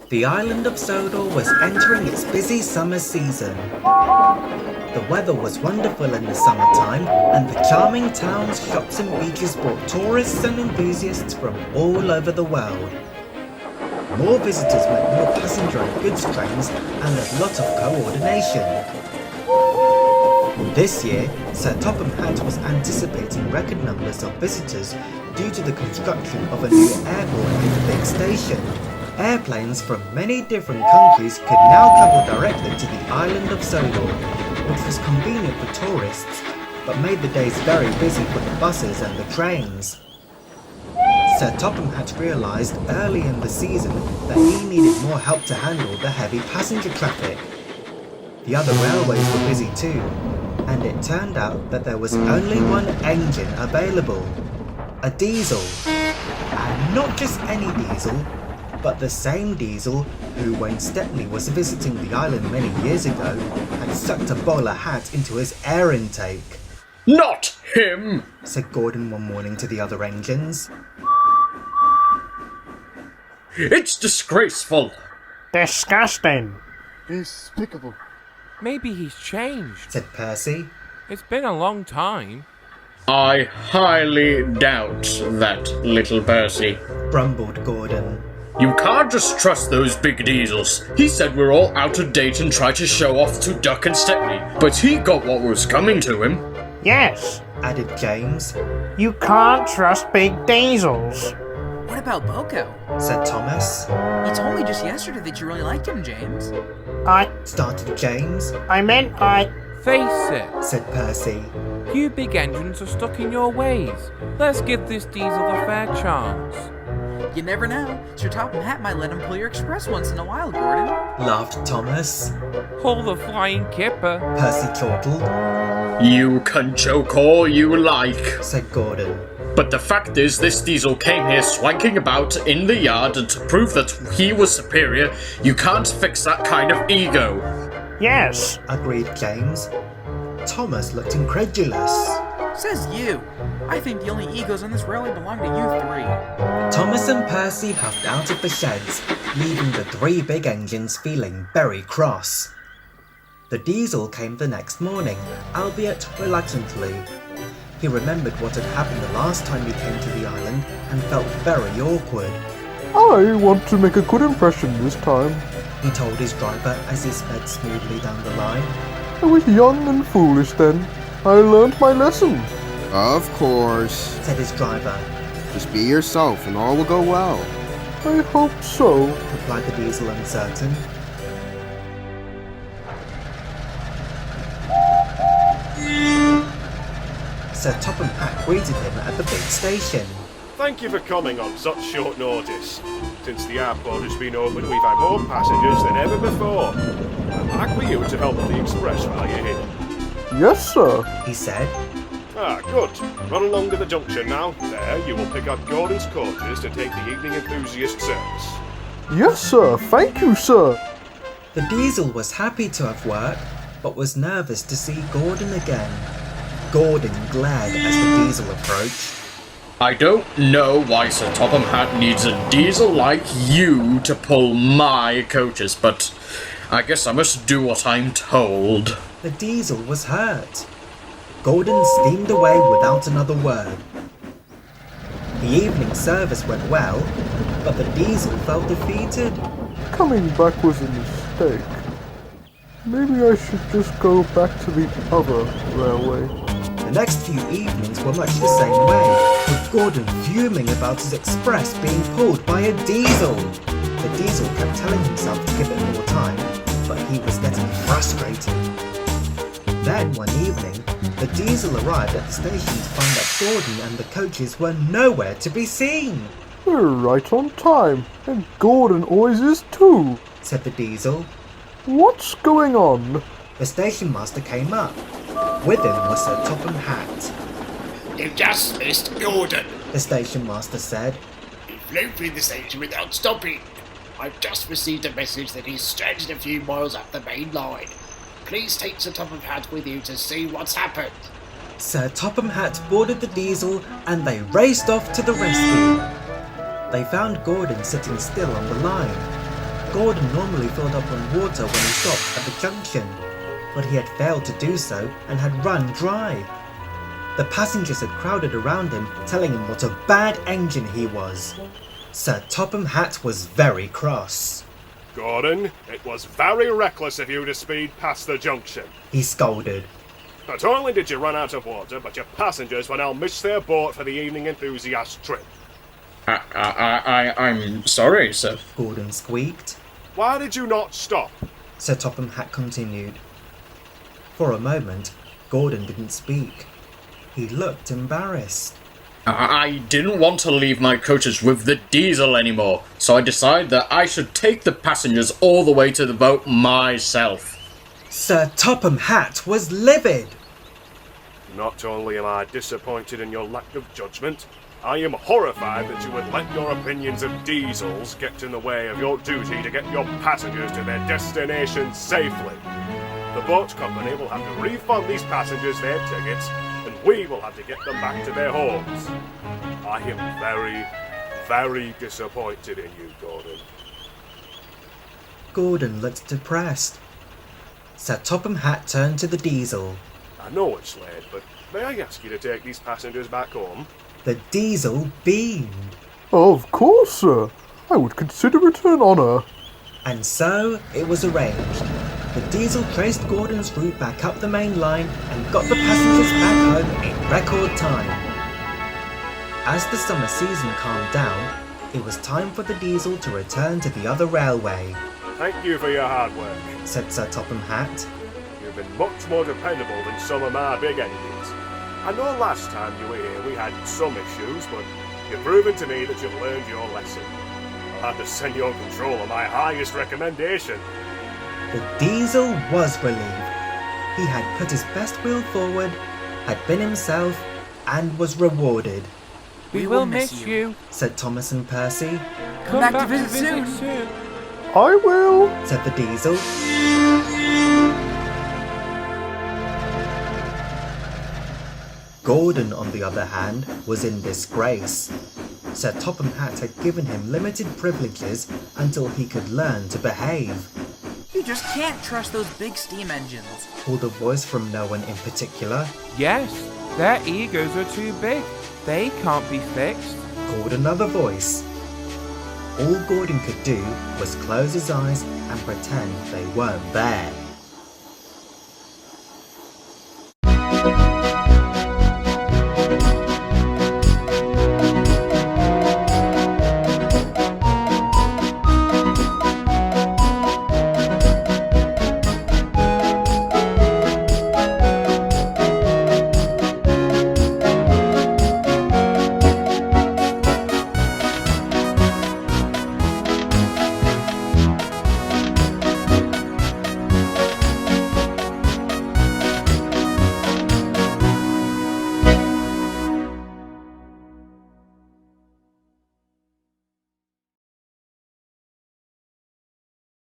The island of Sodor was entering its busy summer season. The weather was wonderful in the summertime, and the charming towns, shops and beaches brought tourists and enthusiasts from all over the world. More visitors meant more passenger and goods trains and a lot of coordination. This year, Sir Topham Hatt was anticipating record numbers of visitors due to the construction of a new airport in the big station. Airplanes from many different countries could now travel directly to the island of Sodor, which was convenient for tourists, but made the days very busy for the buses and the trains. Sir Topham Hatt realised early in the season that he needed more help to handle the heavy passenger traffic. The other railways were busy too, and it turned out that there was only one engine available, a diesel. And not just any diesel, but the same diesel who, when Stepney was visiting the island many years ago, had sucked a bowler hat into his air intake. "Not him!" said Gordon one morning to the other engines. "It's disgraceful!" Disgusting. Despicable. Maybe he's changed. Said Percy. It's been a long time. "I highly doubt that, little Percy. Grumbled Gordon. You can't just trust those big diesels. He said we're all out of date and tried to show off to Duck and Stepney, but he got what was coming to him." Yes, Added James. you can't trust big diesels. What about Boko? Said Thomas. You told me just yesterday that you really liked him, James. Started James. Face it, Said Percy. you big engines are stuck in your ways. Let's give this diesel a fair chance. You never know. Sir Topham Hatt might let him pull your express once in a while, Gordon. Laughed Thomas. Pull the flying kipper. Percy chortled. "You can joke all you like, Said Gordon. but the fact is this diesel came here swanking about in the yard, and to prove that he was superior, you can't fix that kind of ego." Yes, Agreed James. Thomas looked incredulous. Says you. I think the only egos on this railway belong to you three. Thomas and Percy puffed out of the sheds, leaving the three big engines feeling very cross. The diesel came the next morning, albeit reluctantly. He remembered what had happened the last time he came to the island and felt very awkward. I want to make a good impression this time. He told his driver as he sped smoothly down the line. I was young and foolish then. I learned my lesson. Of course. Said his driver. Just be yourself and all will go well. I hope so. Replied the diesel uncertain. Sir Topham Hatt greeted him at the big station. Thank you for coming on such short notice. Since the airport has been open, we've had more passengers than ever before. I'm back with you to help with the express while you're here. Yes, sir. He said. Good. Run along to the junction now. There, you will pick up Gordon's quarters to take the evening enthusiast service. Yes, sir. Thank you, sir. The diesel was happy to have work, but was nervous to see Gordon again. Gordon glared as the diesel approached. "I don't know why Sir Topham Hatt needs a diesel like you to pull my coaches, but I guess I must do what I'm told." The diesel was hurt. Gordon steamed away without another word. The evening service went well, but the diesel felt defeated. Coming back was a mistake. Maybe I should just go back to the other railway. The next few evenings were much the same way, with Gordon fuming about his express being pulled by a diesel. The diesel kept telling himself to give it more time, but he was getting frustrated. Then one evening, the diesel arrived at the station to find that Gordon and the coaches were nowhere to be seen. We're right on time, and Gordon always is too. Said the diesel. What's going on? The station master came up. With him was Sir Topham Hatt. "You've just missed Gordon. The station master said. He flew through the station without stopping. I've just received a message that he's stranded a few miles up the main line. Please take Sir Topham Hatt with you to see what's happened." Sir Topham Hatt boarded the diesel and they raced off to the rescue. They found Gordon sitting still on the line. Gordon normally filled up on water when he stopped at the junction, but he had failed to do so and had run dry. The passengers had crowded around him, telling him what a bad engine he was. Sir Topham Hatt was very cross. Gordon, it was very reckless of you to speed past the junction. He scolded. Not only did you run out of water, but your passengers will now miss their boat for the evening enthusiast trip. I'm sorry, sir. Gordon squeaked. Why did you not stop? Sir Topham Hatt continued. For a moment, Gordon didn't speak. He looked embarrassed. I didn't want to leave my coaches with the diesel anymore, so I decided that I should take the passengers all the way to the boat myself. Sir Topham Hatt was livid. Not only am I disappointed in your lack of judgment, I am horrified that you would let your opinions of diesels get in the way of your duty to get your passengers to their destination safely. The boat company will have to refund these passengers their tickets, and we will have to get them back to their homes. I am very, very disappointed in you, Gordon. Gordon looked depressed. Sir Topham Hatt turned to the diesel. I know it's late, but may I ask you to take these passengers back home? The diesel beamed. Of course, sir. I would consider it an honour. And so it was arranged. The diesel traced Gordon's route back up the main line and got the passengers back home in record time. As the summer season calmed down, it was time for the diesel to return to the other railway. Thank you for your hard work, said Sir Topham Hatt. You've been much more dependable than some of my big engines. I know last time you were here we had some issues, but you've proven to me that you've learned your lesson. I'll have to send your controller my highest recommendation. The diesel was relieved. He had put his best wheel forward, had been himself, and was rewarded. We will miss you, said Thomas and Percy. Come back to visit soon. I will, said the diesel. Gordon, on the other hand, was in disgrace. Sir Topham Hatt had given him limited privileges until he could learn to behave. You just can't trust those big steam engines. Called a voice from no one in particular. Yes, their egos are too big. They can't be fixed. Called another voice. All Gordon could do was close his eyes and pretend they weren't there.